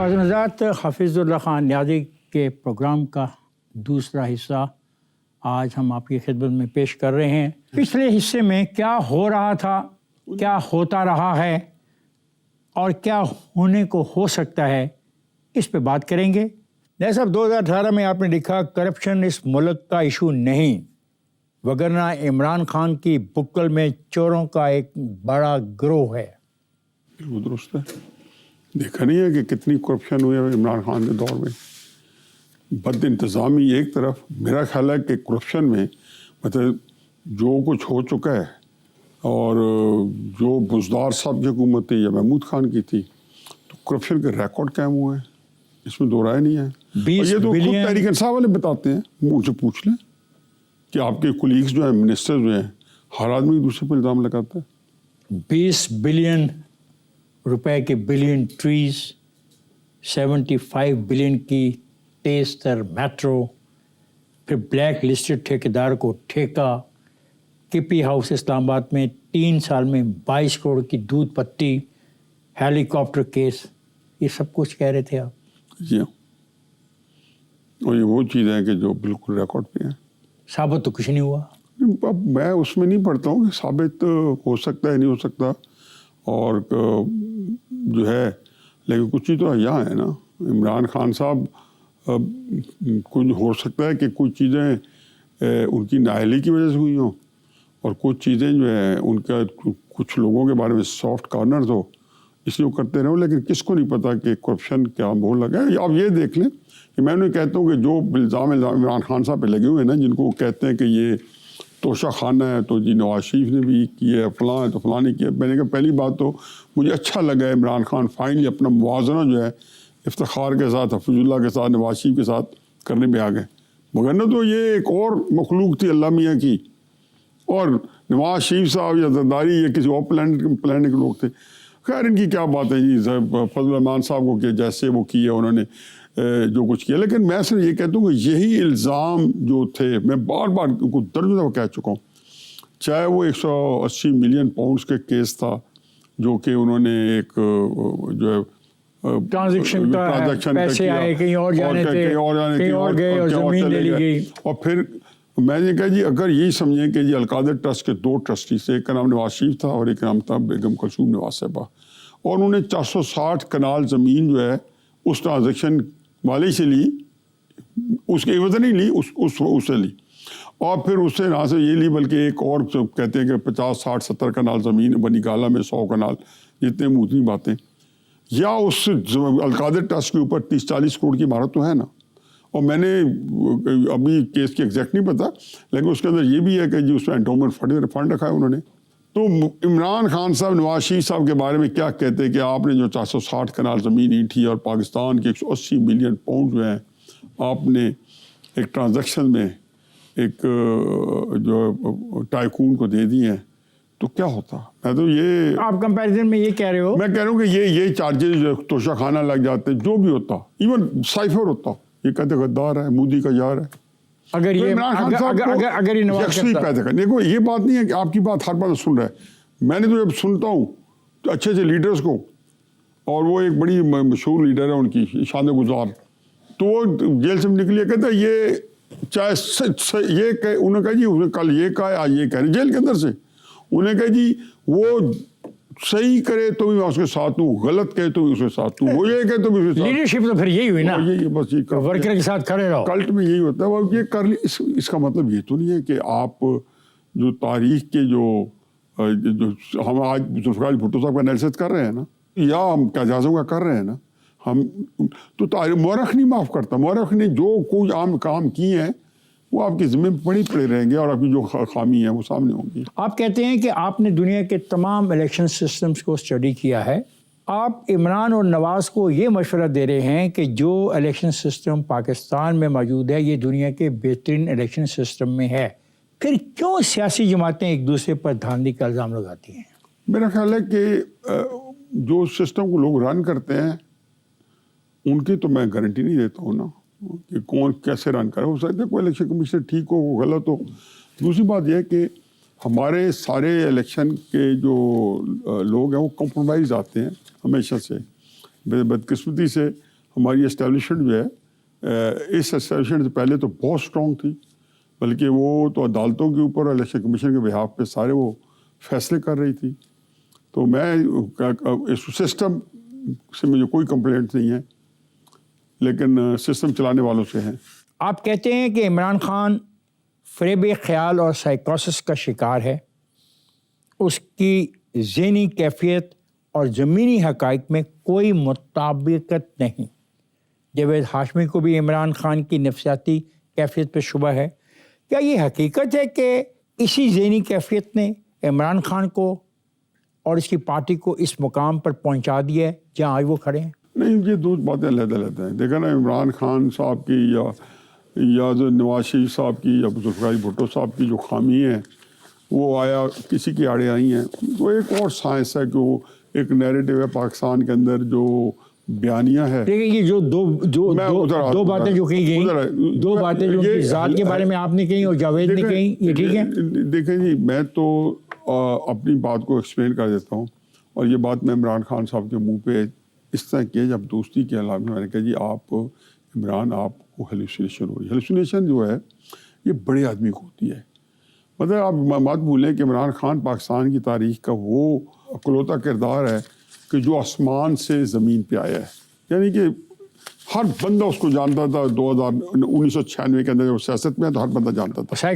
فاضل حافظ اللہ خان نیازی کے پروگرام کا دوسرا حصہ آج ہم آپ کی خدمت میں پیش کر رہے ہیں۔ پچھلے حصے میں کیا ہو رہا تھا، کیا ہوتا رہا ہے اور کیا ہونے کو ہو سکتا ہے، اس پہ بات کریں گے۔ نیازی صاحب، 2018 میں آپ نے لکھا کرپشن اس ملک کا ایشو نہیں، وگرنہ عمران خان کی بکل میں چوروں کا ایک بڑا گروہ ہے۔ درست ہے، دیکھا نہیں ہے کہ کتنی کرپشن ہوئی ہے عمران خان کے دور میں۔ بد انتظامی ایک طرف، میرا خیال ہے کہ کرپشن میں مطلب جو کچھ ہو چکا ہے، اور جو بزدار صاحب کی حکومت تھی یا محمود خان کی تھی، تو کرپشن کے ریکارڈ قائم ہوئے ہیں، اس میں دو رائے نہیں ہے۔ یہ تو خود تحریک انصاف والے بتاتے ہیں، ان سے پوچھ لیں کہ آپ کے کولیگز جو ہیں، منسٹر جو ہیں، ہر آدمی ایک دوسرے پہ الزام لگاتا ہے۔ 20 بلین روپے کے بلین ٹریز، 75 بلین کی تیز تر میٹرو، پھر بلیک لسٹڈ ٹھیکیدار کو ٹھیکہ، کپی ہاؤس اسلام آباد میں 3 سال میں 22 کروڑ کی دودھ پتی، ہیلی کاپٹر کیس، یہ سب کچھ کہہ رہے تھے آپ؟ جی ہاں، اور یہ وہ چیز ہے کہ جو بالکل ریکارڈ پہ ہیں۔ ثابت تو کچھ نہیں ہوا۔ اب میں اس میں نہیں پڑھتا ہوں کہ ثابت ہو سکتا ہے نہیں ہو سکتا، اور جو ہے لیکن کچھ چیز تو یہاں ہے نا، عمران خان صاحب کچھ ہو سکتا ہے کہ کچھ چیزیں ان کی نااہلی کی وجہ سے ہوئی ہوں، اور کچھ چیزیں جو ہے ان کا کچھ لوگوں کے بارے میں سافٹ کارنرز ہو، اس لیے وہ کرتے رہو، لیکن کس کو نہیں پتا کہ کرپشن کیا بول لگا ہے۔ آپ یہ دیکھ لیں کہ میں انہیں کہتا ہوں کہ جو الزام عمران خان صاحب پہ لگے ہوئے ہیں نا، جن کو وہ کہتے ہیں کہ یہ توشہ خانہ ہے، تو جی نواز شریف نے بھی کیا ہے، فلاں ہے تو فلاں نے کیا۔ میں نے کہا پہلی بات تو مجھے اچھا لگا ہے عمران خان فائنلی اپنا موازنہ جو ہے افتخار کے ساتھ، حفیظ اللہ کے ساتھ، نواز شریف کے ساتھ کرنے پہ آ گئے، مگر نہ تو یہ ایک اور مخلوق تھی اللہ میاں کی، اور نواز شریف صاحب یا زرداری یہ کسی اور پلانٹ کے لوگ تھے۔ خیر ان کی کیا بات ہے جی، فضل الرحمان صاحب کو کہ جیسے وہ کیا انہوں نے جو کچھ کیا، لیکن میں صرف یہ کہتا ہوں کہ یہی الزام جو تھے، میں بار بار ان کو درجوں دفعہ کہہ چکا ہوں، چاہے وہ 180 ملین پاؤنڈس کے کیس تھا جو کہ انہوں نے ایک جو ہے ٹرانزیکشن کا پیسے آئے کہیں اور جانے تھے، کہیں اور گئے اور زمین لے لی گئی، اور پھر میں نے کہا جی اگر یہی سمجھیں کہ جی القادر ٹرسٹ کے 2 ٹرسٹی تھے، ایک کا نام نواز شریف تھا اور ایک کا نام تھا بیگم کلثوم نواز صاحبہ، اور انہوں نے 460 کنال زمین جو ہے اس ٹرانزیکشن والے سے لی، اس کے عوض نہیں لی، اس سے لی، اور پھر اس سے نہ سے یہ لی بلکہ ایک اور کہتے ہیں کہ 50 60 70 کنال زمین بنی گالا میں 100 کنال، جتنے موتنی باتیں، یا اس القادر ٹرسٹ کے اوپر 30 40 کروڑ کی عمارت تو ہے نا۔ اور میں نے ابھی کیس کی ایگزیکٹ نہیں پتا، لیکن اس کے اندر یہ بھی ہے کہ جی اس میں انڈومنٹ فنڈ رکھا ہے انہوں نے۔ تو عمران خان صاحب نواز شریف صاحب کے بارے میں کیا کہتے ہیں کہ آپ نے جو 460 کنال زمین اینٹھی اور پاکستان کے 180 ملین پاؤنڈ جو ہیں آپ نے ایک ٹرانزیکشن میں ایک جو ٹائکون کو دے دی ہیں، تو کیا ہوتا؟ میں تو یہ آپ کمپیریزن میں یہ کہہ رہے ہو، میں کہہ رہا ہوں کہ یہ چارجز توشہ خانہ لگ جاتے، جو بھی ہوتا، ایون سائفر ہوتا، یہ کہتے غدار ہے، مودی کا یار ہے، اگر یہ دیکھو یہ بات نہیں ہے کہ آپ کی بات ہر بات سن رہا ہے۔ میں نے تو جب سنتا ہوں تو اچھے اچھے لیڈرز کو، اور وہ ایک بڑی مشہور لیڈر ہے ان کی شان گزار، تو وہ جیل سے نکلیے کہتا ہے یہ چاہے یہ کہ انہوں نے کہا جی کل یہ کہا آج یہ کہہ رہے جیل کے اندر سے، انہیں کہا جی وہ صحیح کرے تو بھی میں اس کے ساتھ ہوں، غلط کہے تو بھی اس کے ساتھ ہوں، وہ یہ کہے تو بھی اس کے ساتھ۔ لیڈرشپ تو پھر یہی ہوئی نا، یہ بس یہ ورکر کے ساتھ کھڑے رہو، کلٹ میں یہی ہوتا ہے۔ وہ یہ کر لی، اس کا مطلب یہ تو نہیں ہے کہ آپ جو تاریخ کے جو ہم آج ذوالفقار بھٹو صاحب کا انالیسس کر رہے ہیں نا، یا ہم قائد اعظم کا کر رہے ہیں نا، ہم تو مورخ نہیں معاف کرتا، مورخ نے جو کچھ عام کام کیے ہیں وہ آپ کے ذمہ پڑے رہیں گے، اور آپ کی جو خامی ہیں وہ سامنے ہوں گی۔ آپ کہتے ہیں کہ آپ نے دنیا کے تمام الیکشن سسٹمز کو اسٹڈی کیا ہے، آپ عمران اور نواز کو یہ مشورہ دے رہے ہیں کہ جو الیکشن سسٹم پاکستان میں موجود ہے یہ دنیا کے بہترین الیکشن سسٹم میں ہے، پھر کیوں سیاسی جماعتیں ایک دوسرے پر دھاندلی کا الزام لگاتی ہیں؟ میرا خیال ہے کہ جو سسٹم کو لوگ رن کرتے ہیں ان کی تو میں گارنٹی نہیں دیتا ہوں نا کہ کون کیسے رن کرے، ہو سکتا ہے کوئی الیکشن کمیشن ٹھیک ہو، وہ غلط ہو۔ دوسری بات یہ ہے کہ ہمارے سارے الیکشن کے جو لوگ ہیں وہ کمپرومائز آتے ہیں ہمیشہ سے، بدقسمتی سے ہماری اسٹیبلشمنٹ جو ہے اس اسٹیبلشمنٹ سے پہلے تو بہت اسٹرانگ تھی، بلکہ وہ تو عدالتوں کے اوپر الیکشن کمیشن کے بہاف پہ سارے وہ فیصلے کر رہی تھی. تو میں اس سسٹم سے مجھے کوئی کمپلینٹ نہیں ہے، لیکن سسٹم چلانے والوں سے ہیں. آپ کہتے ہیں کہ عمران خان فریب خیال اور سائیکوسس کا شکار ہے، اس کی ذہنی کیفیت اور زمینی حقائق میں کوئی مطابقت نہیں. جاوید ہاشمی کو بھی عمران خان کی نفسیاتی کیفیت پہ شبہ ہے. کیا یہ حقیقت ہے کہ اسی ذہنی کیفیت نے عمران خان کو اور اس کی پارٹی کو اس مقام پر پہنچا دیا ہے جہاں آج وہ کھڑے ہیں؟ نہیں، یہ دو باتیں علیحدہ علیحدہ ہیں. دیکھا نا، عمران خان صاحب کی یا جو نواز شریف صاحب کی یا ذوالفقار بھٹو صاحب کی جو خامی ہیں وہ آیا کسی کی آڑے آئی ہیں. وہ ایک اور سائنس ہے کہ وہ ایک نیریٹو ہے پاکستان کے اندر جو بیانیہ ہے. دیکھیں یہ جو دو باتیں جو کہی گئی، دو باتیں جو ذات کے بارے میں آپ نے کہی اور جاوید نے کہی، یہ ٹھیک ہے؟ دیکھیں جی، میں تو اپنی بات کو ایکسپلین کر دیتا ہوں، اور یہ بات میں عمران خان صاحب کے منہ پہ اس طرح کی ہے جب دوستی کے علاوہ میں نے کہا جی آپ عمران آپ کو ہیلوسینیشن ہو رہی ہے. ہیلوسینیشن جو ہے یہ بڑے آدمی کو ہوتی ہے. مطلب آپ مت بھولیں کہ عمران خان پاکستان کی تاریخ کا وہ اکلوتا کردار ہے کہ جو آسمان سے زمین پہ آیا ہے. یعنی کہ ہر بندہ اس کو جانتا تھا. 1996 کے اندر جب سیاست میں تو ہر بندہ جانتا تھا.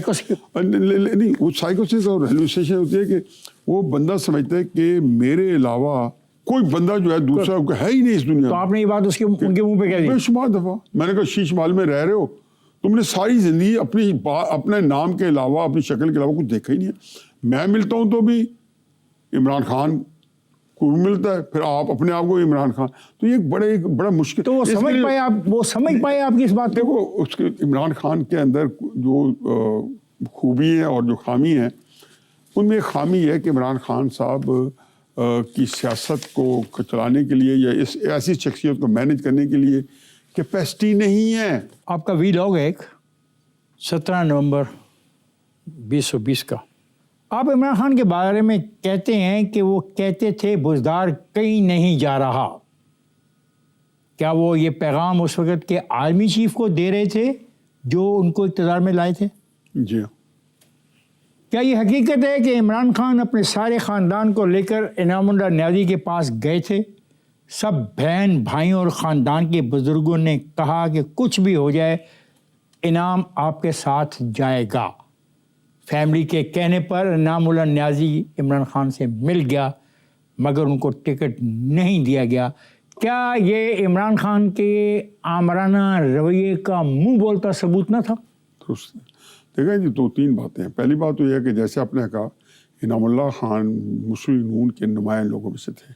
نہیں، وہ سائیکوسس اور ہیلوسینیشن ہوتی ہے کہ وہ بندہ سمجھتا ہے کہ میرے علاوہ کوئی بندہ جو ہے دوسرا ہے ہی نہیں اس دنیا میں. تو آپ نے یہ بات ان کے منہ پہ کہہ دی؟ بے شمار دفعہ میں نے کہا شیش محل میں رہ رہے ہو، تم نے ساری زندگی اپنے نام کے علاوہ اپنی شکل کے علاوہ کچھ دیکھا ہی نہیں ہے. میں ملتا ہوں تو بھی عمران خان کو بھی ملتا ہے، پھر آپ اپنے آپ کو عمران خان. تو یہ ایک بڑا مشکل. تو وہ سمجھ پائے آپ کی اس بات کو؟ دیکھو، اس کے عمران خان کے اندر جو خوبی ہے اور جو خامی ہے، ان میں ایک خامی ہے کہ عمران خان صاحب کی سیاست کو چلانے کے لیے یا اس ایسی شخصیت کو مینیج کرنے کے لیے کیپیسٹی نہیں ہے. آپ کا وی لاگ ہے ایک 17 نومبر 2020 کا. آپ عمران خان کے بارے میں کہتے ہیں کہ وہ کہتے تھے بزدار کہیں نہیں جا رہا. کیا وہ یہ پیغام اس وقت کے آرمی چیف کو دے رہے تھے جو ان کو اقتدار میں لائے تھے؟ جی ہاں. کیا یہ حقیقت ہے کہ عمران خان اپنے سارے خاندان کو لے کر انعام اللہ نیازی کے پاس گئے تھے؟ سب بہن بھائیوں اور خاندان کے بزرگوں نے کہا کہ کچھ بھی ہو جائے انعام آپ کے ساتھ جائے گا. فیملی کے کہنے پر انعام اللہ نیازی عمران خان سے مل گیا مگر ان کو ٹکٹ نہیں دیا گیا. کیا یہ عمران خان کے آمرانہ رویے کا منہ بولتا ثبوت نہ تھا؟ دیکھیں جی، 2-3 باتیں ہیں. پہلی بات تو یہ ہے کہ جیسے آپ نے کہا انعام اللہ خان مسلم نون کے نمایاں لوگوں میں سے تھے.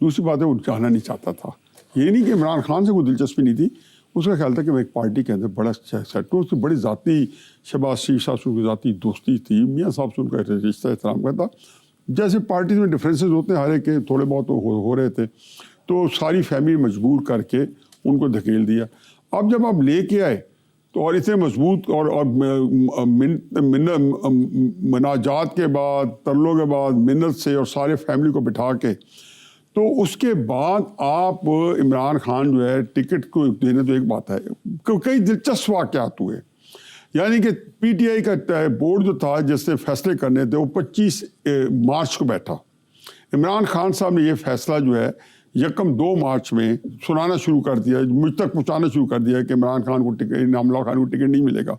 دوسری بات ہے وہ جانا نہیں چاہتا تھا. یہ نہیں کہ عمران خان سے کوئی دلچسپی نہیں تھی، اس کا خیال تھا کہ میں ایک پارٹی کے اندر بڑا سیٹ ہوں. اس کی بڑی ذاتی شہباز شریف صاحب سے ذاتی دوستی تھی. میاں صاحب سے ان کا رشتہ احترام کا تھا. جیسے پارٹیز میں ڈفرینسز ہوتے ہیں ہر ایک کے، تھوڑے بہت ہو رہے تھے، تو ساری فیملی مجبور کر کے ان کو دھکیل دیا. اب جب آپ لے کے آئے تو اور اتنے مضبوط اور مناجات کے بعد، ترلوں کے بعد، منت سے اور سارے فیملی کو بٹھا کے، تو اس کے بعد آپ عمران خان جو ہے ٹکٹ کو دینا تو ایک بات ہے. کئی دلچسپ واقعات ہوئے. یعنی کہ پی ٹی آئی کا بورڈ جو تھا جس نے فیصلے کرنے تھے وہ 25 مارچ کو بیٹھا. عمران خان صاحب نے یہ فیصلہ جو ہے 2 مارچ میں سنانا شروع کر دیا، مجھ تک پہنچانا شروع کر دیا کہ عمران خان کو انعام اللہ خان کو ٹکٹ نہیں ملے گا.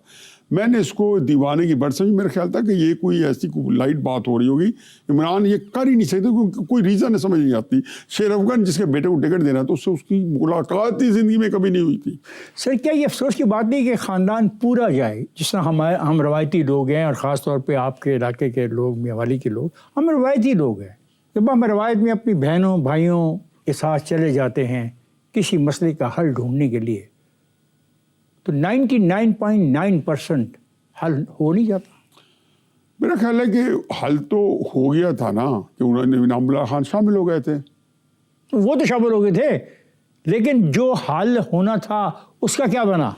میں نے اس کو دیوانے کی بڑھ سمجھی. میرا خیال تھا کہ یہ کوئی ایسی لائٹ بات ہو رہی ہوگی. عمران یہ کر ہی نہیں سکتے کیونکہ کوئی ریزن سمجھ نہیں آتی. شیر افغان جس کے بیٹے کو ٹکٹ دینا تو اس سے اس کی ملاقات ہی زندگی میں کبھی نہیں ہوئی تھی. سر کیا یہ افسوس کی بات نہیں کہ خاندان پورا جائے، جس طرح ہم روایتی لوگ ہیں اور خاص طور پہ آپ کے علاقے کے لوگ، میاوالی کے لوگ، ہم روایتی لوگ ہیں. جب ہم روایت میں اپنی بہنوں بھائیوں کے ساتھ چلے جاتے ہیں کسی مسئلے کا حل ڈھونڈنے کے لیے تو 99.9% حل ہو نہیں جاتا. میرا خیال ہے کہ حل تو ہو گیا تھا نا کہ انہوں نے انعام اللہ خان شامل ہو گئے تھے. وہ تو شامل ہو گئے تھے لیکن جو حل ہونا تھا اس کا کیا بنا؟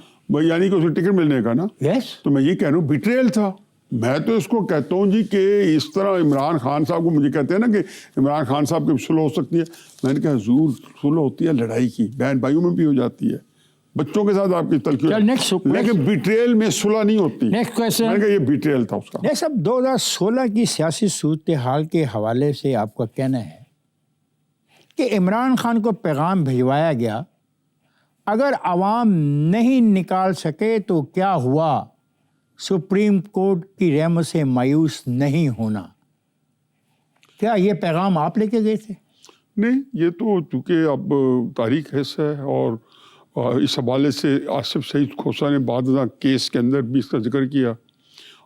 یعنی کہ اسے ٹکٹ ملنے کا نا. یس. تو میں یہ کہہ رہا ہوں بیٹریل تھا. میں تو اس کو کہتا ہوں جی کہ اس طرح عمران خان صاحب کو مجھے کہتے ہیں نا کہ عمران خان صاحب کی صلح ہو سکتی ہے. میں نے کہا حضور صلح ہوتی ہے لڑائی کی, بہن بھائیوں میں بھی ہو جاتی ہے, بچوں کے ساتھ آپ کی تلخی, لیکن بیٹریل میں صلح نہیں ہوتی. Next question. میں نے کہا یہ بیٹریل تھا اس کا. نہیں صاحب, 2016 کی سیاسی صورتحال کے حوالے سے آپ کا کہنا ہے کہ عمران خان کو پیغام بھجوایا گیا, اگر عوام نہیں نکال سکے تو کیا ہوا, سپریم کورٹ کی رحمت سے مایوس نہیں ہونا. کیا یہ پیغام آپ لے کے گئے تھے؟ نہیں, یہ تو چونکہ اب تاریخ ایسا ہے, اور اس حوالے سے آصف سعید کھوسہ نے بعد ازاں کیس کے اندر بھی اس کا ذکر کیا,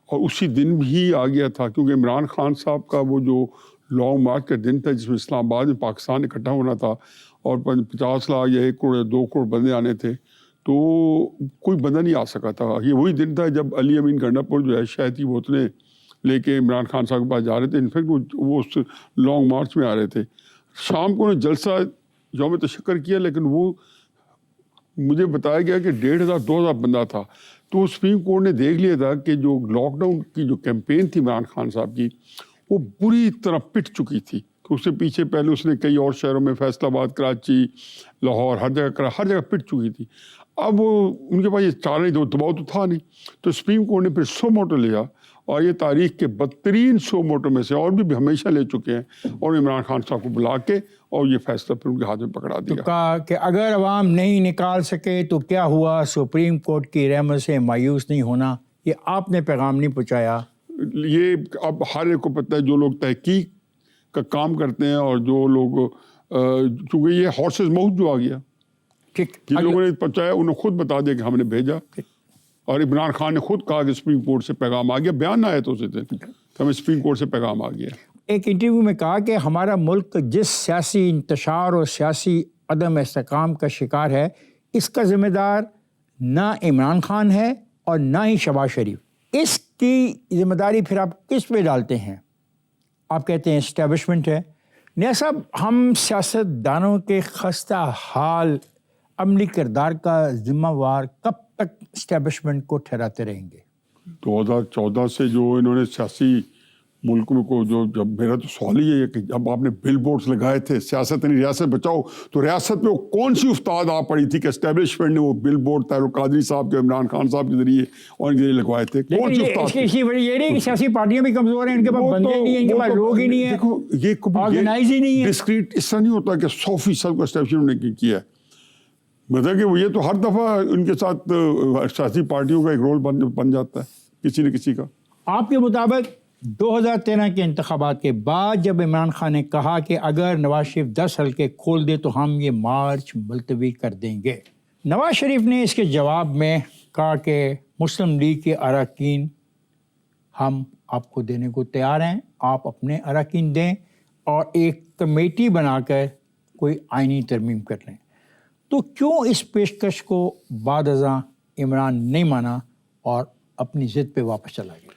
اور اسی دن بھی آ گیا تھا کیونکہ عمران خان صاحب کا وہ جو لانگ مارچ کا دن تھا جس میں اسلام آباد میں پاکستان اکٹھا ہونا تھا اور 50 لاکھ یا 1 کروڑ یا 2 کروڑ بندے آنے تھے, تو کوئی بندہ نہیں آ سکا تھا. یہ وہی دن تھا جب علی امین گنڈاپور جو ہے شہد کی بوتلیں لے کے عمران خان صاحب کے پاس جا رہے تھے. انفیکٹ وہ اس لانگ مارچ میں آ رہے تھے. شام کو انہوں نے جلسہ یوم تشکر کیا, لیکن وہ مجھے بتایا گیا کہ 1500-2000 بندہ تھا. تو سپریم کورٹ نے دیکھ لیا تھا کہ جو لاک ڈاؤن کی جو کیمپین تھی عمران خان صاحب کی, وہ بری طرح پٹ چکی تھی. کہ اس سے پیچھے پہلے اس نے کئی اور شہروں میں فیصل آباد, کراچی, لاہور, ہر جگہ پٹ چکی تھی. اب وہ ان کے پاس یہ چارہ نہیں تھا, دباؤ تو تھا نہیں. تو سپریم کورٹ نے پھر سو موٹو لیا, اور یہ تاریخ کے بدترین 100 موٹو میں سے اور بھی ہمیشہ لے چکے ہیں, اور عمران خان صاحب کو بلا کے اور یہ فیصلہ پھر ان کے ہاتھ میں پکڑا دیا. تو کہا کہ اگر عوام نہیں نکال سکے تو کیا ہوا, سپریم کورٹ کی رحمت سے مایوس نہیں ہونا. یہ آپ نے پیغام نہیں پہنچایا. یہ اب ہر ایک کو پتہ ہے, جو لوگ تحقیق کا کام کرتے ہیں اور جو لوگ, چونکہ یہ ہارسز ماؤتھ جو آ گیا, جن لوگوں نے پہنچایا انہوں نے خود بتا دیا کہ ہم نے بھیجا, اور عمران خان نے خود کہا کہ سپریم کورٹ سے پیغام آ گیا. بیان نہ آیا تو اسے دن ہمیں سپریم کورٹ سے پیغام آ گیا. ایک انٹرویو میں کہا کہ ہمارا ملک جس سیاسی انتشار اور سیاسی عدم استحکام کا شکار ہے, اس کا ذمہ دار نہ عمران خان ہے اور نہ ہی شہباز شریف. اس کی ذمہ داری پھر آپ کس پہ ڈالتے ہیں؟ آپ کہتے ہیں اسٹیبلشمنٹ ہے. نیا صاحب, ہم سیاست دانوں کے خستہ حال عملی کردار کا ذمہ وار کب تک اسٹیبلشمنٹ کو ٹھہراتے رہیں گے؟ 2014 سے جو انہوں نے سیاسی ملک میں کو جو, جب میرا تو سوال ہی ہے کہ جب آپ نے بل بورڈز لگائے تھے سیاست نہیں ریاست بچاؤ, تو ریاست میں کون سی افتاد آپ پڑی تھی کہ اسٹیبلشمنٹ نے وہ بل بورڈ طاہر القادری صاحب کے, عمران خان صاحب کے ذریعے اور ان کے ذریعے لگوائے تھے؟ کون سی افتاد؟ اسی وجہ یہ نہیں کہ سیاسی پارٹیاں بھی کمزور ہیں, ان کے پاس بندے نہیں ہیں, ان کے پاس لوگ ہی نہیں ہیں, یہ آرگنائز ہی نہیں ہے. ڈسکریٹ اس طرح نہیں ہوتا کہ 100% کو اسٹیبلشمنٹ نے کیا ہے. مطلب کہ وہ یہ تو ہر دفعہ ان کے ساتھ سیاسی پارٹیوں کا ایک رول بن جاتا ہے کسی نہ کسی کا. آپ کے مطابق 2013 کے انتخابات کے بعد جب عمران خان نے کہا کہ اگر نواز شریف 10 حلقے کھول دے تو ہم یہ مارچ ملتوی کر دیں گے, نواز شریف نے اس کے جواب میں کہا کہ مسلم لیگ کے اراکین ہم آپ کو دینے کو تیار ہیں, آپ اپنے اراکین دیں اور ایک کمیٹی بنا کر کوئی آئینی ترمیم کر لیں. تو کیوں اس پیشکش کو بعد ازاں عمران نہیں مانا اور اپنی ضد پہ واپس چلا گیا؟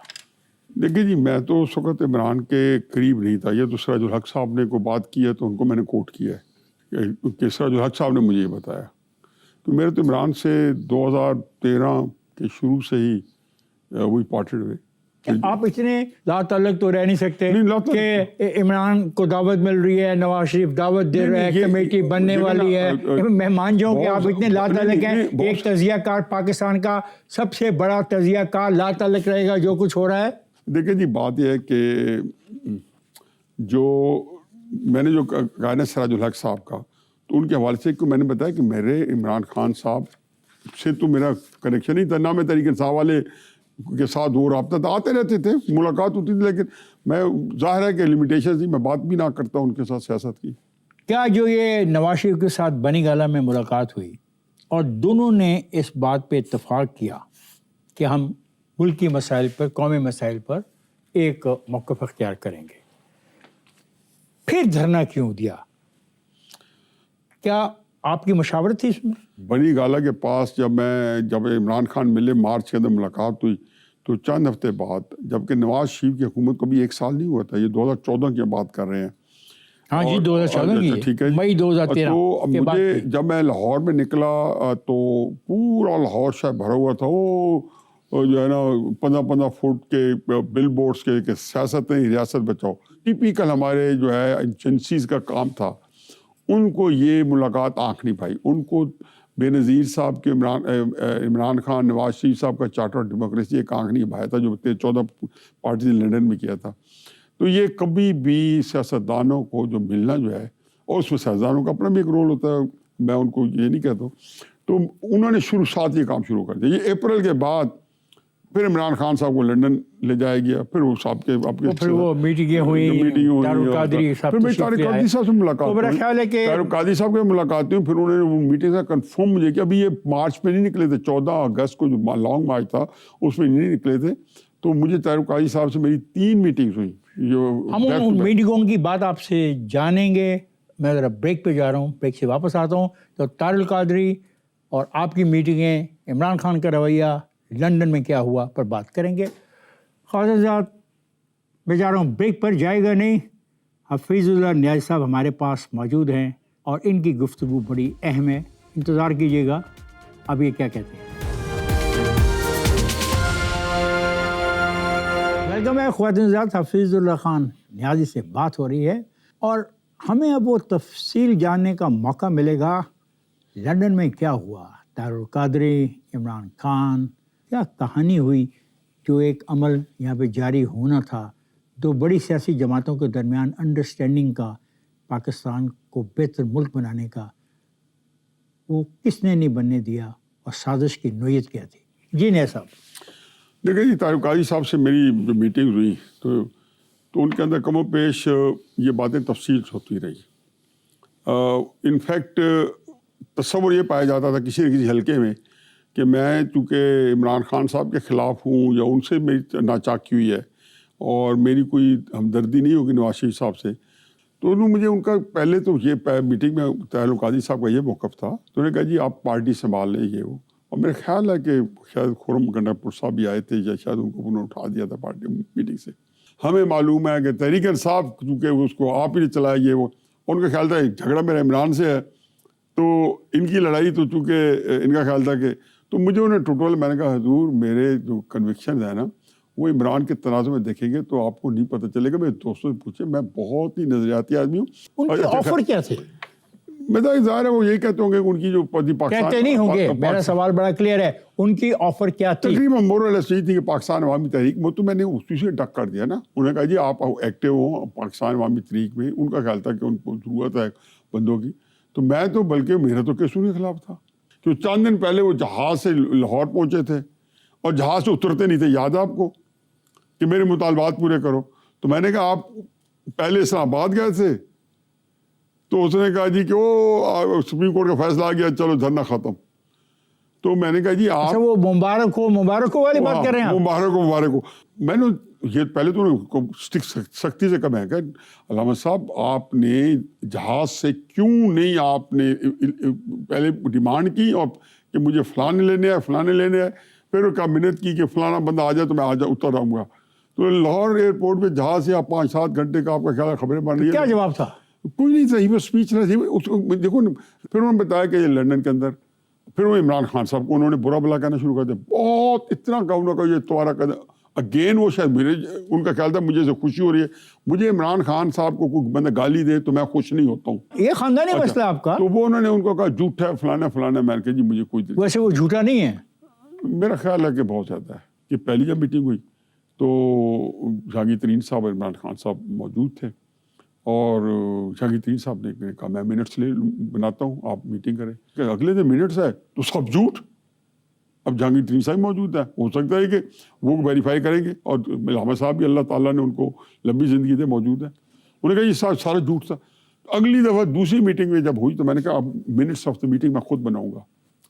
دیکھیے جی, میں تو اس وقت عمران کے قریب نہیں تھا. یہ تو سراج الحق صاحب نے کوئی بات کی ہے تو ان کو میں نے کوٹ کیا ہے کہ سراج الحق صاحب نے مجھے یہ بتایا. تو میرے تو عمران سے 2013 کے شروع سے ہی وہی پارٹڈ ہوئے. آپ اتنے لا تعلق تو رہ نہیں سکتے کہ عمران کو دعوت مل رہی ہے, نواز شریف دعوت دے رہا ہے, کمیٹی بننے والی ہے. میں مان جاؤں کہ آپ اتنے لا تعلق ہیں. ایک تجزیہ کار پاکستان کا سب سے بڑا تجزیہ کار لا تعلق رہے گا جو کچھ ہو رہا ہے. دیکھیں جی, بات یہ ہے کہ جو میں نے جو کہا نا سراج الحق صاحب کا, تو ان کے حوالے سے میں نے بتایا کہ میرے عمران خان صاحب سے تو میرا کنیکشن نہیں تھا, نہ میں تحریک انصاف والے کے ساتھ وہ رابطہ تھا, آتے رہتے تھے, ملاقات ہوتی تھی, لیکن میں ظاہر ہے کہ لمیٹیشن تھی, میں بات بھی نہ کرتا ان کے ساتھ سیاست کی. کیا جو یہ نواز شریف کے ساتھ بنی گالہ میں ملاقات ہوئی اور دونوں نے اس بات پہ اتفاق کیا کہ ہم ملکی مسائل پر, قومی مسائل پر ایک موقف اختیار کریں گے, پھر دھرنا کیوں دیا؟ کیا آپ کی مشاورت تھی اس میں؟ بنی گالہ کے پاس جب عمران خان ملے, مارچ کے اندر ملاقات ہوئی, تو چند ہفتے بعد, جبکہ نواز شریف کی حکومت کو بھی 1 سال نہیں ہوا تھا, یہ 2014 کی بات کر رہے ہیں. ہاں جی, 2014 کی, ٹھیک ہے, مئی 2013. تو مجھے جب میں لاہور میں نکلا تو پورا لاہور شہر بھرا ہوا تھا, وہ اور جو ہے نا 15 فٹ کے بل بورڈز کے کہ سیاستیں ریاست بچاؤ، ٹیپیکل ہمارے جو ہے ایجنسیز کا کام تھا. ان کو یہ ملاقات آنکھ نہیں پائی. ان کو بے نظیر صاحب کے عمران خان، نواز شریف صاحب کا چارٹر آف ڈیموکریسی ایک آنکھ نہیں بھایا تھا جو 14 پارٹیز نے لنڈن میں کیا تھا. تو یہ کبھی بھی سیاستدانوں کو جو ملنا جو ہے، اور اس میں سیاستدانوں کا اپنا بھی ایک رول ہوتا ہے، میں ان کو یہ نہیں کہتا ہوں. تو انہوں نے ساتھ یہ کام شروع کر دیا. یہ اپریل کے بعد پھر عمران خان صاحب کو لنڈن لے جایا گیا. پھر وہ صاحب کے پھر وہ میٹنگیں ہوئی، طارق قادری صاحب پھر میں طارق قادری صاحب سے ملاقات، تو میرا خیال ہے کہ طارق قادری صاحب سے ملاقات ہوئی. پھر انہوں نے وہ میٹنگ سے کنفرم مجھے کہ ابھی یہ مارچ میں نہیں نکلے تھے، 14 اگست کو جو لانگ مارچ تھا اس میں نہیں نکلے تھے. تو مجھے طارق قادری صاحب سے میری 3 میٹنگز ہوئی. ہم ان میٹنگوں کی بات آپ سے جانیں گے. میں ذرا بریک پہ جا رہا ہوں، بریک سے واپس آتا ہوں. تو طارق قادری اور آپ کی میٹنگیں، عمران خان کا رویہ، لندن میں کیا ہوا پر بات کریں گے. خواجہ صاحب میں جا رہا ہوں بریک پر، جائے گا نہیں. حفیظ اللہ نیازی صاحب ہمارے پاس موجود ہیں اور ان کی گفتگو بڑی اہم ہے، انتظار کیجیے گا. اب یہ کیا کہتے ہیں. ویلکم ہے خواجہ حفیظ اللہ خان نیازی سے بات ہو رہی ہے، اور ہمیں اب وہ تفصیل جاننے کا موقع ملے گا لندن میں کیا ہوا. طارق قادری، عمران خان، کیا کہانی ہوئی جو ایک عمل یہاں پہ جاری ہونا تھا، 2 بڑی سیاسی جماعتوں کے درمیان انڈرسٹینڈنگ کا، پاکستان کو بہتر ملک بنانے کا، وہ کس نے نہیں بننے دیا اور سازش کی نوعیت کیا تھی. جی نیازی صاحب. دیکھیں جی، طارق قادری صاحب سے میری جو میٹنگ ہوئی تو ان کے اندر کم و بیش یہ باتیں تفصیل سے ہوتی رہی. انفیکٹ تصور یہ پایا جاتا تھا کسی نہ کسی حلقے میں کہ میں چونکہ عمران خان صاحب کے خلاف ہوں یا ان سے میری ناچاکی ہوئی ہے اور میری کوئی ہمدردی نہیں ہوگی نواز شریف صاحب سے. تو مجھے ان کا پہلے تو یہ میٹنگ میں طارق قادری صاحب کا یہ موقف تھا. تو انہوں نے کہا جی آپ پارٹی سنبھال لیں یہ وہ. اور میرا خیال ہے کہ شاید خرم گنڈاپور صاحب بھی آئے تھے یا شاید ان کو انہوں نے اٹھا دیا تھا پارٹی میٹنگ سے. ہمیں معلوم ہے کہ تحریک انصاف چونکہ اس کو آپ ہی نے چلایا یہ وہ، ان کا خیال تھا جھگڑا میرا عمران سے ہے تو ان کی لڑائی تو چونکہ ان کا خیال تھا کہ، تو مجھے انہیں ٹوٹل میں نے کہا حضور میرے جو کنوکشن ہے نا وہ عمران کے تنازع میں دیکھیں گے تو آپ کو نہیں پتہ چلے گا. میرے دوستوں سے پوچھیں، میں بہت ہی نظریاتی آدمی ہوں. ان کے آفر کیا تھے؟ میرا ظاہر ہے وہ یہی کہتے ہوں گے کہ ان کی جو پاکستان کہتے نہیں ہوں گے. میرا سوال بڑا کلیئر ہے، ان کی آفر کیا تھی؟ تقریباً مورلیس یہی تھی کہ پاکستان عوامی تحریک میں. تو میں نے اسی سے ڈک کر دیا نا. انہوں نے کہا جی آپ ایکٹیو ہوں پاکستان عوامی تحریک میں. ان کا خیال تھا کہ ان کو ضرورت ہے بندوں کی. تو میں تو بلکہ میرا تو کیسوں کے خلاف تھا کہ چند دن پہلے وہ جہاز سے لاہور پہنچے تھے اور جہاز سے اترتے نہیں تھے. یاد ہے آپ کو کہ میرے مطالبات پورے کرو. تو میں نے کہا آپ پہلے اسلام آباد گئے تھے؟ تو اس نے کہا جی کہ وہ سپریم کورٹ کا فیصلہ آ گیا، چلو دھرنا ختم. تو میں نے کہا جی آپ وہ مبارک ہو والی بات کر رہے ہیں. مبارک ہو. میں نے یہ پہلے تو سختی سے کہا کہ علامہ صاحب آپ نے جہاز سے کیوں نہیں آپ نے پہلے ڈیمانڈ کی اور کہ مجھے فلانے لینے ہیں. پھر کہا منت کی کہ فلانا بندہ آ جائے تو میں اتر رہوں گا. تو لاہور ایئرپورٹ پہ جہاز سے آپ 5-7 گھنٹے کا آپ کا خیال خبریں بن رہی ہے. کیا جواب تھا؟ کوئی نہیں صحیح، وہ اسپیچ نہ تھی. دیکھو پھر انہوں نے بتایا کہ یہ لندن کے اندر پھر وہ عمران خان صاحب کو انہوں نے برا بلا کہنا شروع کر دیا. بہت اتنا کہوں گا یہ تمہارا اگین وہ شاید میرے ان کا خیال تھا مجھے سے خوشی ہو رہی ہے. مجھے عمران خان صاحب کو کوئی بندہ گالی دے تو میں خوش نہیں ہوتا ہوں. یہ خاندانی مسئلہ آپ کا؟ تو وہ انہوں نے ان کو کہا جھوٹا ہے فلانا. میں نے کہا جی مجھے کوئی دل. ویسے وہ جھوٹا نہیں ہے. میرا خیال ہے کہ بہت زیادہ ہے. کہ پہلی جب میٹنگ ہوئی تو جہانگیر ترین صاحب اور عمران خان صاحب موجود تھے اور جہانگیر ترین صاحب نے کہا میں منٹس بناتا ہوں آپ میٹنگ کریں. کہ اگلے دن منٹس ہے تو سب جھوٹ. اب جہانگیر ترین صاحب موجود ہے، ہو سکتا ہے کہ وہ ویریفائی کریں گے، اور علامہ صاحب بھی اللہ تعالیٰ نے ان کو لمبی زندگی دے موجود ہے. انہوں نے کہا یہ سارا جھوٹ تھا. اگلی دفعہ دوسری میٹنگ میں جب ہوئی تو میں نے کہا اب منٹس آف دا میٹنگ میں خود بناؤں گا.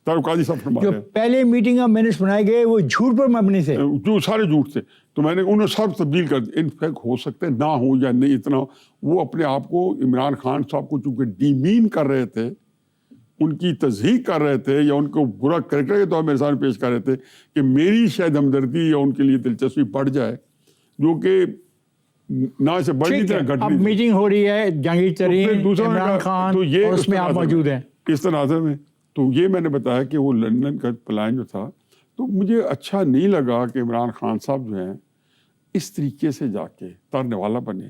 طارق قادری صاحب فرما رہے ہیں پہلے میٹنگ کا منٹس بنائے گئے وہ جھوٹ پر مبنی تھے، جو سارے جھوٹ تھے. تو میں نے انہیں سب تبدیل کر دیا. انفیکٹ ہو سکتا ہے نہ ہو یا نہیں اتنا، وہ اپنے آپ کو عمران خان صاحب کو چونکہ ڈیمین کر رہے تھے، ان کی تضحیق کر رہے تھے یا ان کو برا کریکٹر کے طور میرے سامنے پیش کر رہے تھے کہ میری شاید ہمدردی یا ان کے لیے دلچسپی بڑھ جائے، جو کہ نہ سے بڑھ نہیں تھا گھٹ. اب میٹنگ ہو رہی ہے جہانگیر ترین، عمران خان، اور اس میں آپ موجود ہیں اس تناظر میں. تو یہ میں نے بتایا کہ وہ لندن کا پلان جو تھا تو مجھے اچھا نہیں لگا کہ عمران خان صاحب جو ہیں اس طریقے سے جا کے تارنے والا بنے،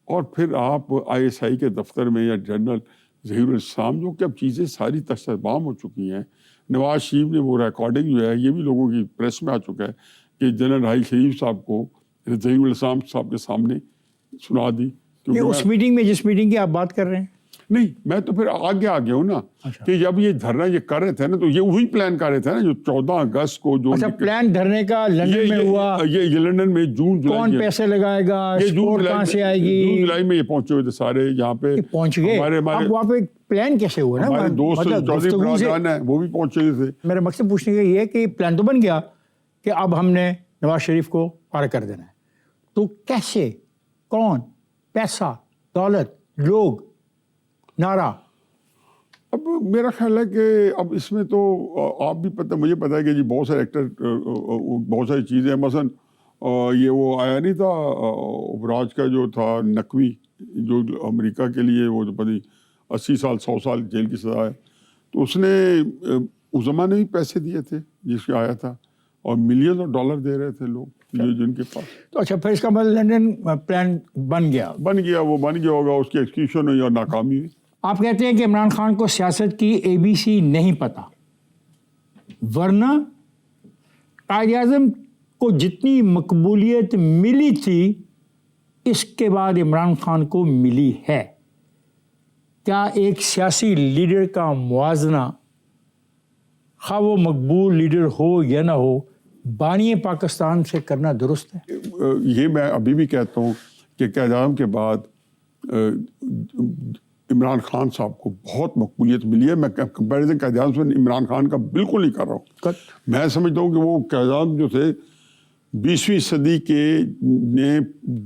اور پھر آپ ISI کے دفتر میں یا جنرل ظہیر الاسلام، جو کہ اب چیزیں ساری تشتبام ہو چکی ہیں. نواز شریف نے وہ ریکارڈنگ جو ہے یہ بھی لوگوں کی پریس میں آ چکا ہے کہ جنرل راحیل شریف صاحب کو ظہیر الاسلام صاحب کے سامنے سنا دی. اس میٹنگ میں، جس میٹنگ کی آپ بات کر رہے ہیں، نہیں، میں تو پھر آگے آ گیا ہوں نا کہ جب یہ دھرنا یہ کر رہے تھے نا، تو یہ وہی پلان کر رہے تھے نا جو 14 اگست کو جو پلان دھرنے کا لندن میں ہوا. یہ لندن میں جون جولائی، کون پیسے لگائے گا، سپورٹ کہاں سے آئے گی؟ جون جولائی میں یہ پہنچے ہوئے تھے سارے یہاں پہ پہنچ گئے. اب وہاں پہ پلان کیسے ہوا نا؟ ہمارے دوست چودھری برادران ہیں وہ بھی پہنچے ہوئے تھے. میرا مقصد پوچھنے کا یہ ہے کہ پلان تو بن گیا کہ اب ہم نے نواز شریف کو فارغ کر دینا ہے، تو کیسے، کون، پیسہ، دولت، لوگ، نعرہ؟ اب میرا خیال ہے کہ اب اس میں تو آپ بھی پتہ، مجھے پتہ ہے کہ جی بہت سارے ایکٹر، بہت ساری چیزیں، مثلا یہ وہ آیا نہیں تھا ابراج کا جو تھا نقوی، جو امریکہ کے لیے وہ جو پتہ 80 سال 100 سال جیل کی سزا ہے، تو اس نے اس زمانے میں پیسے دیے تھے جس کے آیا تھا، اور ملین آف ڈالر دے رہے تھے لوگ جن کے پاس. تو اچھا، پھر اس کا مطلب لندن پلان بن گیا وہ بن گیا ہوگا، اس کی ایکسیکیوشن ہوئی اور ناکامی ہوئی. آپ کہتے ہیں کہ عمران خان کو سیاست کی ABC نہیں پتہ، ورنہ قائد اعظم کو جتنی مقبولیت ملی تھی اس کے بعد عمران خان کو ملی ہے. کیا ایک سیاسی لیڈر کا موازنہ، خواہ وہ مقبول لیڈر ہو یا نہ ہو، بانی پاکستان سے کرنا درست ہے؟ یہ میں ابھی بھی کہتا ہوں کہ قائد اعظم کے بعد عمران خان صاحب کو بہت مقبولیت ملی ہے. میں کمپیریزن قائد اعظم سے عمران خان کا بالکل نہیں کر رہا ہوں. میں سمجھتا ہوں کہ وہ قائد اعظم جو تھے 20ویں صدی کے نے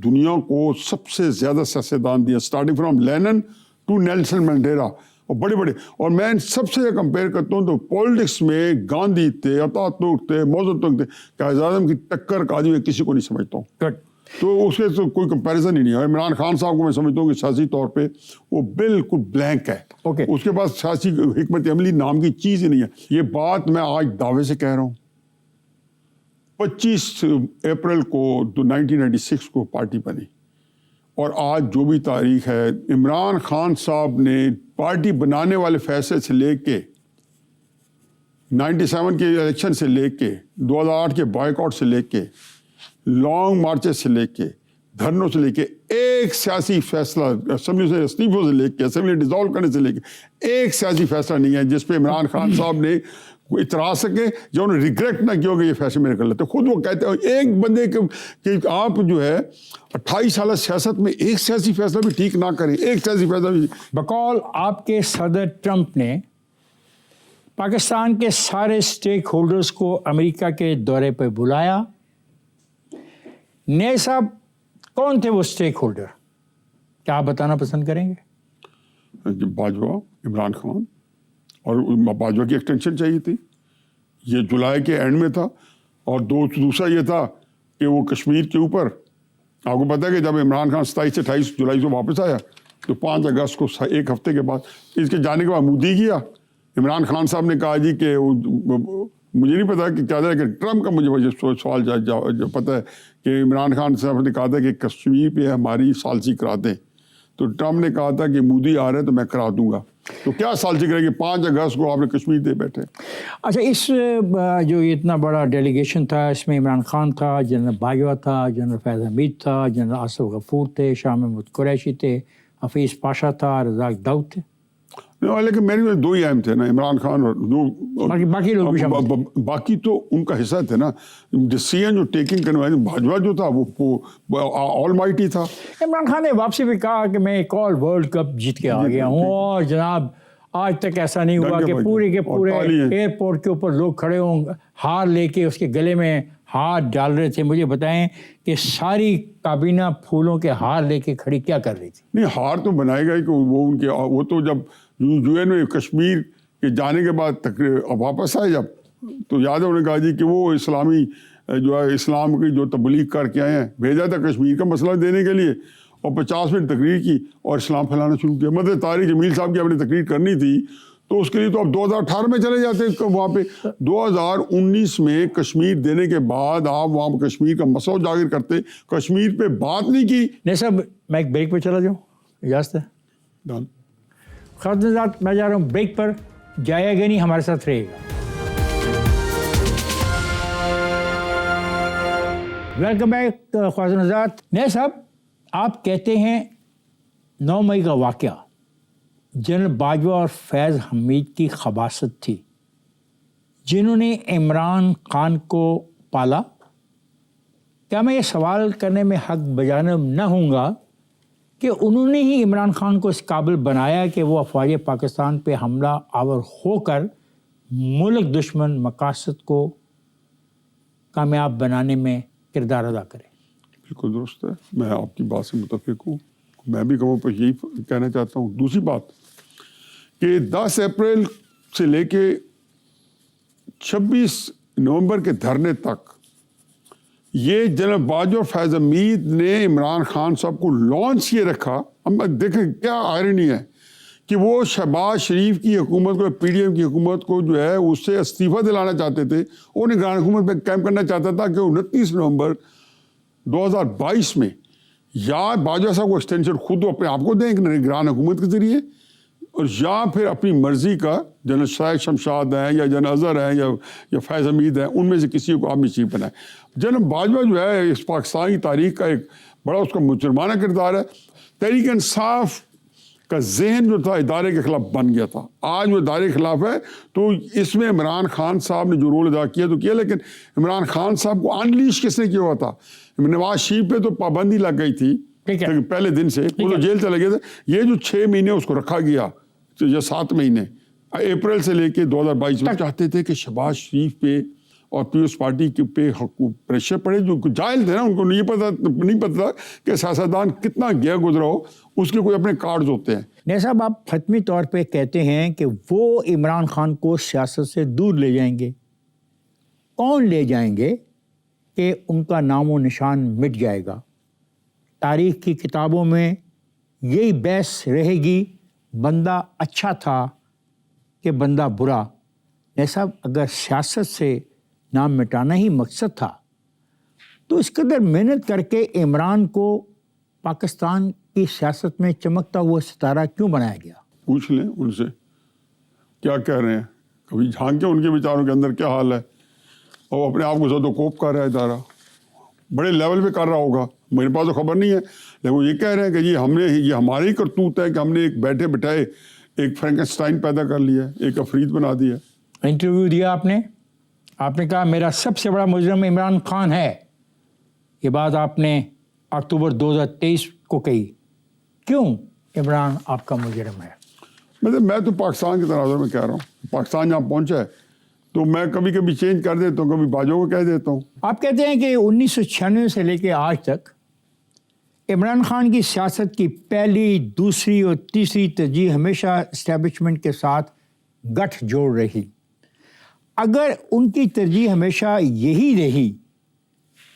دنیا کو سب سے زیادہ سیاستدان دیا، starting from Lenin to Nelson Mandela, اور بڑے بڑے. اور میں سب سے کمپیئر کرتا ہوں تو پولیٹکس میں گاندھی تھے، عطا ترک تھے، موزن ترک تھے. قائد اعظم کی ٹکر کا میں کسی کو نہیں سمجھتا ہوں. تو اس کے تو کوئی کمپیریزن ہی نہیں ہے. عمران خان صاحب کو میں سمجھتا ہوں کہ سیاسی طور پہ وہ بالکل بلینک ہے. اس کے پاس سیاسی حکمت عملی نام کی چیز ہی نہیں ہے. یہ بات میں آج دعوے سے کہہ رہا ہوں. 25 اپریل کو 1996 کو پارٹی بنی، اور آج جو بھی تاریخ ہے، عمران خان صاحب نے پارٹی بنانے والے فیصلے سے لے کے 97 کے الیکشن سے لے کے 2008 کے بائیک آؤٹ سے لے کے لانگ مارچز سے لے کے دھرنوں سے لے کے ایک سیاسی فیصلہ، اسمبلی سے استعفوں سے لے کے اسمبلی ڈیزالو کرنے سے لے کے ایک سیاسی فیصلہ نہیں ہے جس پہ عمران خان صاحب نے اعتراض سکے یا انہوں نے ریگریٹ نہ کیا کہ یہ فیصلے میرے کر لیتے. خود وہ کہتے ہیں ایک بندے کہ آپ جو ہے 28 سالہ سیاست میں ایک سیاسی فیصلہ بھی ٹھیک نہ کریں، ایک سیاسی فیصلہ بھی. بقول آپ کے صدر ٹرمپ نے پاکستان کے سارے اسٹیک ہولڈرز کو امریکہ کے دورے پہ بلایا. نئے صاحب کون تھے وہ اسٹیک ہولڈر؟ کیا آپ بتانا پسند کریں گے؟ باجوہ، عمران خان، اور باجوہ کی ایکسٹینشن چاہیے تھی. یہ جولائی کے اینڈ میں تھا. اور دوسرا یہ تھا کہ وہ کشمیر کے اوپر آپ کو پتہ ہے کہ جب عمران خان 27 سے 28 جولائی سے واپس آیا تو 5 اگست کو ایک ہفتے کے بعد اس کے جانے کے بعد مودی کیا. عمران خان صاحب نے کہا جی کہ مجھے نہیں پتا کہ کیا کہ ٹرمپ کا مجھے سوال پتہ ہے کہ عمران خان صاحب نے کہا تھا کہ کشمیر پہ ہماری ثالثی کرا دیں. تو ٹرمپ نے کہا تھا کہ مودی آ رہے ہیں تو میں کرا دوں گا. تو کیا ثالثی کرے گی؟ 5 اگست کو آپ نے کشمیر دے بیٹھے. اچھا، اس جو اتنا بڑا ڈیلیگیشن تھا، اس میں عمران خان تھا، جنرل باجوہ تھا، جنرل فیض حمید تھا، جنرل آصف غفور تھے، شاہ محمود قریشی تھے، حفیظ پاشا تھا، رزاق داؤد تھے. لیکن میرے میں 2 ہی اہم تھے نا، عمران خان اور باقی لوگ بھی شامل تھے. باقی تو ان کا حصہ تھے نا. ڈیسیژن جو ٹیکنگ کرنے والے باجوہ جو تھا وہ آل مائٹی تھا. عمران خان نے واپسی پہ کہا کہ میں ایک اور ورلڈ کپ جیت کے آ گیا ہوں، اور جناب آج تک ایسا نہیں ہوا کہ پورے کے پورے ایئرپورٹ کے اوپر لوگ کھڑے ہوں ہار لے کے اس کے گلے میں ہاتھ ڈال رہے تھے. مجھے بتائیں کہ ساری کابینہ پھولوں کے ہار لے کے کھڑی کیا کر رہی تھی؟ نہیں، ہار تو بنائے گا ہی کہ وہ ان کے، وہ تو جب UN میں کشمیر کے جانے کے بعد واپس آئے جب، تو یاد ہے انہوں نے کہا جی کہ وہ اسلامی جو ہے اسلام کی جو تبلیغ کر کے آئے ہیں، بھیجا تھا کشمیر کا مسئلہ دینے کے لیے، اور 50 منٹ تقریر کی اور اسلام پھیلانا شروع کیا. مدد طارق جمیل صاحب کی اپنی تقریر کرنی تھی تو اس کے لیے تو آپ 2018 میں چلے جاتے وہاں پہ. 2019 میں کشمیر دینے کے بعد آپ وہاں کشمیر کا مسئلہ اجاگر کرتے, کشمیر پہ بات نہیں کی. نہیں صاحب, میں ایک بریک پہ چلا جاؤں, اجازت ہے؟ ڈن. خاتون حضرات, میں جا رہا ہوں بریک پر, جائے گا نہیں, ہمارے ساتھ رہے گا. ویلکم بیک خواتین حضرات. نہیں صاحب, آپ کہتے ہیں 9 مئی کا واقعہ جنرل باجوہ اور فیض حمید کی خباثت تھی جنہوں نے عمران خان کو پالا. کیا میں یہ سوال کرنے میں حق بجانب نہ ہوں گا کہ انہوں نے ہی عمران خان کو اس قابل بنایا کہ وہ افواج پاکستان پہ حملہ آور ہو کر ملک دشمن مقاصد کو کامیاب بنانے میں کردار ادا کرے؟ بالکل درست ہے, میں آپ کی بات سے متفق ہوں. میں بھی کہوں پر یہی کہنا چاہتا ہوں. دوسری بات کہ 10 اپریل سے لے کے 26 نومبر کے دھرنے تک یہ جنرل باجوہ اور فیض حمید نے عمران خان صاحب کو لانچ یہ رکھا. ہم دیکھیں کیا آئرنی ہے کہ وہ شہباز شریف کی حکومت کو, پی ڈی ایم کی حکومت کو جو ہے اس سے استعفیٰ دلانا چاہتے تھے. وہ نگران حکومت پہ قائم کرنا چاہتا تھا کہ 29 نومبر 2022 میں یا باجوہ صاحب کو ایکسٹینشن خود اپنے آپ کو دیں نگران حکومت کے ذریعے, اور یا پھر اپنی مرضی کا جنرل شاہد شمشاد ہیں یا جنرل اظہر ہیں یا فیض حمید ہیں, ان میں سے کسی کو آرمی چیف بنائے. جنرل باجوہ جو ہے اس پاکستان کی تاریخ کا ایک بڑا اس کا مجرمانہ کردار ہے. تحریک انصاف کا ذہن جو تھا ادارے کے خلاف بن گیا تھا. آج وہ ادارے کے خلاف ہے, تو اس میں عمران خان صاحب نے جو رول ادا کیا تو کیا, لیکن عمران خان صاحب کو انلیش کس نے کیا ہوا تھا؟ نواز شریف پہ تو پابندی لگ گئی تھی پہلے دن سے, وہ تو جیل چلے گئے تھے. یہ جو 6 مہینے اس کو رکھا گیا یا 7 مہینے اپریل سے لے کے 2022 میں چاہتے تھے کہ شہباز شریف پہ اور پیپلز پارٹی کے پہ پریشر پڑے, جو جاہل تھے نا, ان کو نہیں پتا کہ سیاستدان کتنا گیا گزرا ہو, اس کے کوئی اپنے کارڈز ہوتے ہیں. نہیں صاحب, آپ حتمی طور پہ کہتے ہیں کہ وہ عمران خان کو سیاست سے دور لے جائیں گے. کون لے جائیں گے کہ ان کا نام و نشان مٹ جائے گا؟ تاریخ کی کتابوں میں یہی بحث رہے گی, بندہ اچھا تھا کہ بندہ برا. نہیں صاحب, اگر سیاست سے نام مٹانا ہی مقصد تھا تو اس قدر محنت کر کے عمران کو پاکستان کی سیاست میں چمکتا ہوا ستارہ کیوں بنایا گیا؟ پوچھ لیں ان سے کیا کہہ رہے ہیں, کبھی جھانکیں ان کے بیچاروں کے اندر کیا حال ہے. اور اپنے آپ کو زد و کوپ کر رہا ہے ادارہ, بڑے لیول پہ کر رہا ہوگا, میرے پاس تو خبر نہیں ہے, لیکن وہ یہ کہہ رہے ہیں کہ یہ ہماری کرتوت ہے کہ ہم نے ایک بیٹھے بٹھائے ایک فرینکسٹائن پیدا کر لیا, ایک افرید بنا دیا. انٹرویو دیا آپ نے کہا میرا سب سے بڑا مجرم عمران خان ہے. یہ بات آپ نے اکتوبر 2023 کو کہی. کیوں عمران آپ کا مجرم ہے؟ میں تو پاکستان کے تناظر میں کہہ رہا ہوں. پاکستان جہاں پہنچا ہے تو میں کبھی کبھی چینج کر دیتا ہوں, کبھی باجوہ کو کہہ دیتا ہوں. آپ کہتے ہیں کہ 1996 سے لے کے آج تک عمران خان کی سیاست کی پہلی, دوسری اور تیسری ترجیح ہمیشہ اسٹیبلشمنٹ کے ساتھ گٹھ جوڑ رہی. اگر ان کی ترجیح ہمیشہ یہی رہی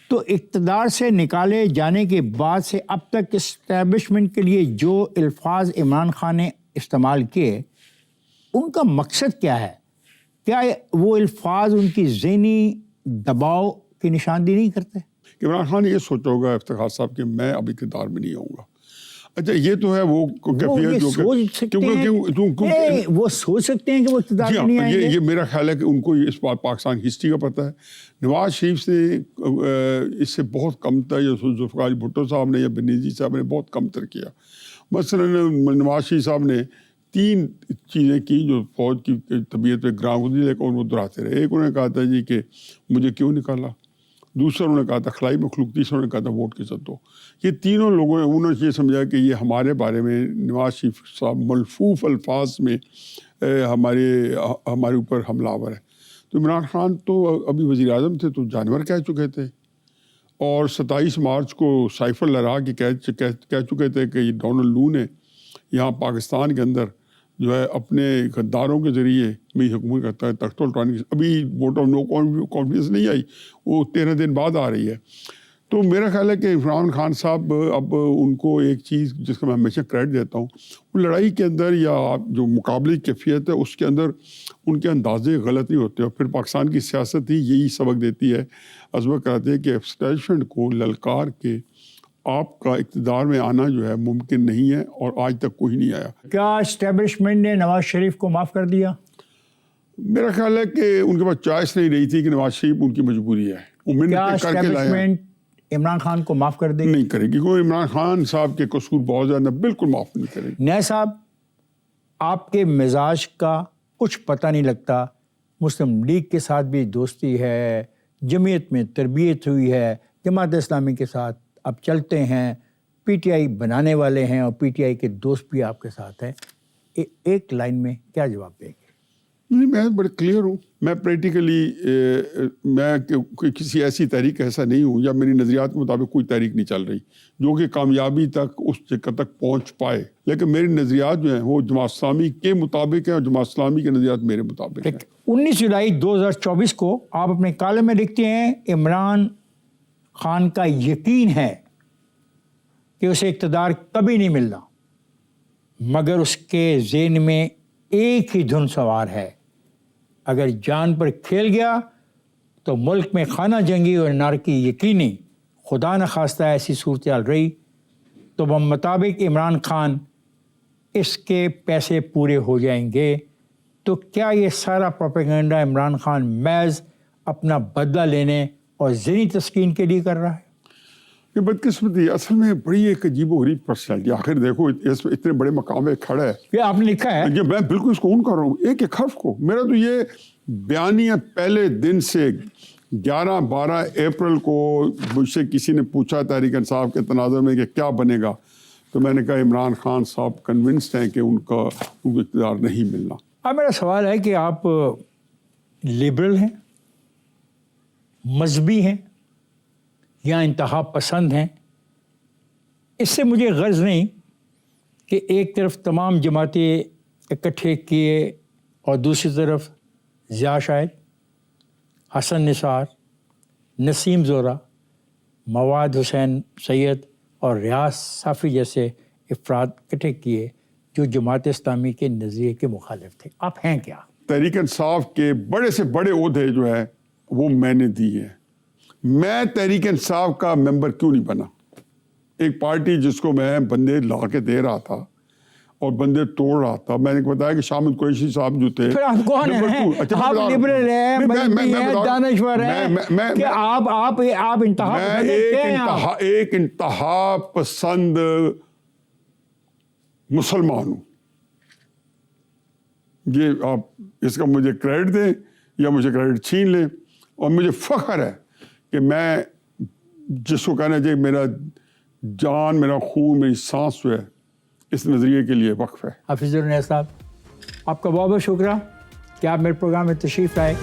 تو اقتدار سے نکالے جانے کے بعد سے اب تک اسٹیبلشمنٹ کے لیے جو الفاظ عمران خان نے استعمال کیے, ان کا مقصد کیا ہے؟ کیا وہ الفاظ ان کی ذہنی دباؤ کی نشاندہی نہیں کرتے؟ عمران خان نے یہ سوچا ہوگا افتخار صاحب کہ میں اب اقتدار میں نہیں آؤں گا. اچھا, یہ تو ہے وہ کیفیت جو وہ سوچ سکتے ہیں کہ وہ اقتدار میں نہیں آئیں گے. یہ میرا خیال ہے کہ ان کو اس بات پاکستان ہسٹری کا پتہ ہے. نواز شریف سے اس سے بہت کم تھا, یا ذوالفقار علی بھٹو صاحب نے یا بنیجی صاحب نے بہت کم تر کیا. مثلا نواز شریف صاحب نے 3 چیزیں کی جو فوج کی طبیعت پہ گراں گزری, لیکن وہ دہراتے رہے. ایک انہوں نے کہا تھا جی کہ مجھے کیوں نکالا, دوسرا انہوں نے کہا تھا خلائی مخلوق, تیسرا انہوں نے کہا تھا ووٹ کی عزت دو. یہ تینوں لوگوں نے انہوں نے یہ سمجھا کہ یہ ہمارے بارے میں نواز شریف صاحب ملفوف الفاظ میں ہمارے اوپر حملہ آور ہے. تو عمران خان تو ابھی وزیر اعظم تھے تو جانور کہہ چکے تھے, اور 27 مارچ کو سائفر لہرا کے کہہ چکے تھے کہ ڈونلڈ لو نے یہاں پاکستان کے اندر جو ہے اپنے غداروں کے ذریعے میری حکومت کرتا ہے تخت الٹانے کی. ابھی ووٹ آف نو کانفیڈنس نہیں آئی, وہ 13 دن بعد آ رہی ہے. تو میرا خیال ہے کہ عمران خان صاحب اب ان کو ایک چیز جس کا میں ہمیشہ کریڈٹ دیتا ہوں، وہ لڑائی کے اندر یا جو مقابلے کی کیفیت ہے اس کے اندر ان کے اندازے غلط نہیں ہوتے، اور پھر پاکستان کی سیاست ہی یہی سبق دیتی ہے، ازبر کراتی ہے کہ اسٹیبلشمنٹ کو للکار کے آپ کا اقتدار میں آنا جو ہے ممکن نہیں ہے، اور آج تک کوئی نہیں آیا۔ کیا اسٹیبلشمنٹ نے نواز شریف کو معاف کر دیا؟ میرا خیال ہے کہ ان کے پاس چوائس نہیں رہی تھی کہ نواز شریف ان کی مجبوری ہے، وہ کیا محنت کر کے لایا۔ اسٹیبلشمنٹ عمران خان کو معاف کر دے گی؟ نہیں کرے گی، کوئی عمران خان صاحب کے قصور بہت زیادہ، بالکل معاف نہیں کرے گی۔ نیا صاحب، آپ کے مزاج کا کچھ پتہ نہیں لگتا، مسلم لیگ کے ساتھ بھی دوستی ہے، جمعیت میں تربیت ہوئی ہے، جماعت اسلامی کے ساتھ اب چلتے ہیں، پی ٹی آئی بنانے والے ہیں اور پی ٹی آئی کے دوست بھی آپ کے ساتھ ہیں، ایک لائن میں کیا جواب دیں گے؟ نہیں، میں بڑے کلیئر ہوں، میں پریکٹیکلی میں کسی ایسی تحریک ایسا نہیں ہوں، یا میری نظریات کے مطابق کوئی تحریک نہیں چل رہی جو کہ کامیابی تک اس جگہ تک پہنچ پائے، لیکن میری نظریات جو ہیں وہ جماعت اسلامی کے مطابق ہیں، اور جماعت اسلامی کے نظریات میرے مطابق ہیں۔ 19 جولائی 2024 کو آپ اپنے کالم میں لکھتے ہیں، عمران خان کا یقین ہے کہ اسے اقتدار کبھی نہیں ملنا، مگر اس کے ذہن میں ایک ہی دھن سوار ہے، اگر جان پر کھیل گیا تو ملک میں خانہ جنگی اور نارکی یقینی، خدا نخواستہ ایسی صورتحال رہی تو بمطابق عمران خان اس کے پیسے پورے ہو جائیں گے۔ تو کیا یہ سارا پروپیگنڈا عمران خان محض اپنا بدلہ لینے اور ذہنی تسکین کے لیے کر رہا ہے؟ یہ بدقسمتی اصل میں بڑی ایک عجیب و غریب پرسنالٹی، آخر دیکھو اتنے بڑے مقام پہ کھڑا ہے، یہ آپ نے لکھا ہے، یہ میں بالکل اس کو اون کر رہا ہوں ایک ایک حرف کو۔ میرا تو یہ بیانیہ پہلے دن سے 11-12 اپریل کو مجھ سے کسی نے پوچھا تحریک انصاف کے تناظر میں کہ کیا بنے گا، تو میں نے کہا عمران خان صاحب کنونسڈ ہیں کہ ان کو اقتدار نہیں ملنا۔ اب میرا سوال ہے کہ آپ لبرل ہیں، مذہبی ہیں یا انتہا پسند ہیں؟ اس سے مجھے غرض نہیں کہ ایک طرف تمام جماعتیں اکٹھے کیے اور دوسری طرف ضیاء شاہد، حسن نثار، نسیم زورہ، مواد حسین سید اور ریاض صافی جیسے افراد اکٹھے کیے جو جماعت اسلامی کے نظریے کے مخالف تھے۔ آپ ہیں کیا؟ تحریک انصاف کے بڑے سے بڑے عہدے جو ہے وہ میں نے دیے ہیں۔ میں تحریک انصاف کا ممبر کیوں نہیں بنا؟ ایک پارٹی جس کو میں بندے لا کے دے رہا تھا اور بندے توڑ رہا تھا، میں نے بتایا کہ شامد قریشی صاحب جو تھے، پھر آپ کون ہیں؟ آپ لبرل ہیں، مذہبی ہیں، دانشور ہیں کہ آپ انتہا پسند ہیں؟ ایک انتہا پسند مسلمان ہوں۔ یہ آپ اس کا مجھے کریڈٹ دیں یا مجھے کریڈٹ چھین لیں، اور مجھے فخر ہے کہ میں جس کو کہنا چاہیے میرا جان، میرا خون، میری سانس جو ہے اس نظریے کے لیے وقف ہے۔ حافظ النیا صاحب، آپ کا بہت بہت شکریہ کہ آپ میرے پروگرام میں تشریف لائے۔